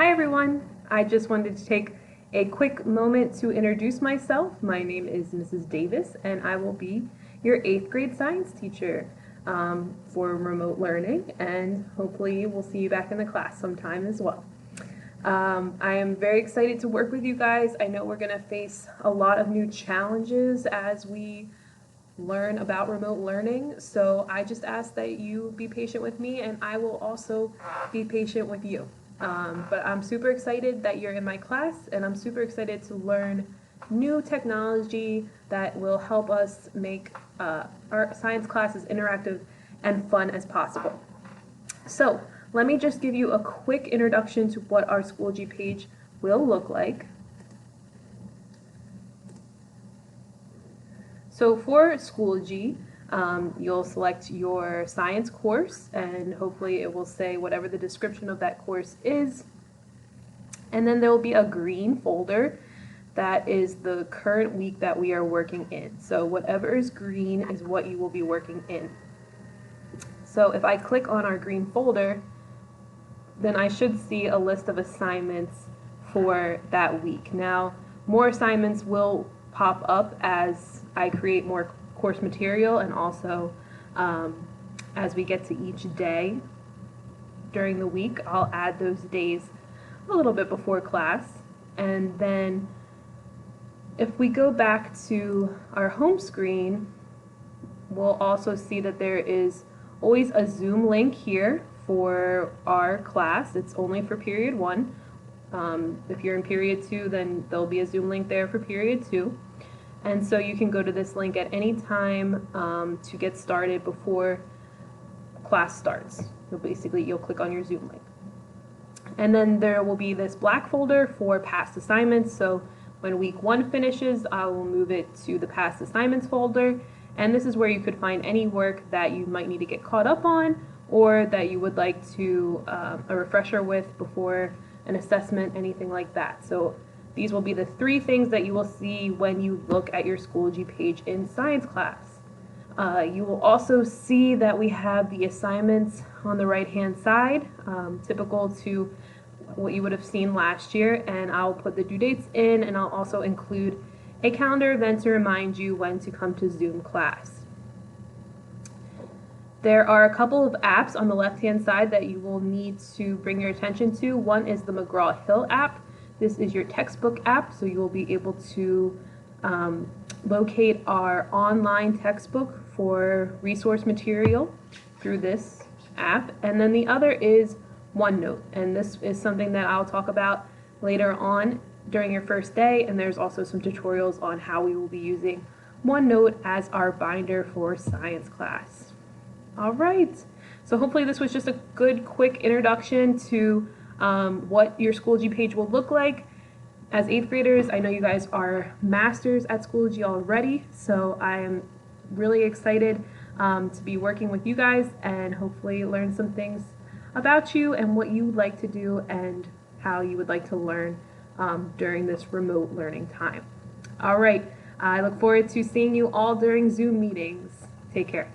Hi everyone! I just wanted to take a quick moment to introduce myself. My name is Mrs. Davis and I will be your 8th grade science teacher for remote learning, and hopefully we'll see you back in the class sometime as well. I am very excited to work with you guys. I know we're going to face a lot of new challenges as we learn about remote learning, so I just ask that you be patient with me and I will also be patient with you. But I'm super excited that you're in my class, and I'm super excited to learn new technology that will help us make our science class as interactive and fun as possible. So let me just give you a quick introduction to what our Schoology page will look like. So for Schoology, you'll select your science course, and hopefully it will say whatever the description of that course is. And then there will be a green folder that is the current week that we are working in. So whatever is green is what you will be working in. So if I click on our green folder, then I should see a list of assignments for that week. Now, more assignments will pop up as I create more course material, and also as we get to each day during the week, I'll add those days a little bit before class. And then if we go back to our home screen, we'll also see that there is always a Zoom link here for our class. It's only for period 1. If you're in period 2, then there'll be a Zoom link there for period 2. And so you can go to this link at any time to get started before class starts. So basically you'll click on your Zoom link. And then there will be this black folder for past assignments. So when week 1 finishes, I will move it to the past assignments folder. And this is where you could find any work that you might need to get caught up on, or that you would like to a refresher with before an assessment, anything like that. So these will be the 3 things that you will see when you look at your Schoology page in science class. You will also see that we have the assignments on the right-hand side, typical to what you would have seen last year, and I'll put the due dates in, and I'll also include a calendar event to remind you when to come to Zoom class. There are a couple of apps on the left-hand side that you will need to bring your attention to. One is the McGraw-Hill app. This is your textbook app, so you will be able to locate our online textbook for resource material through this app. And then the other is OneNote, and this is something that I'll talk about later on during your first day, and there's also some tutorials on how we will be using OneNote as our binder for science class. All right, so hopefully this was just a good quick introduction to what your Schoology page will look like. As 8th graders, I know you guys are masters at Schoology already, so I am really excited to be working with you guys and hopefully learn some things about you and what you would like to do and how you would like to learn during this remote learning time. All right, I look forward to seeing you all during Zoom meetings. Take care.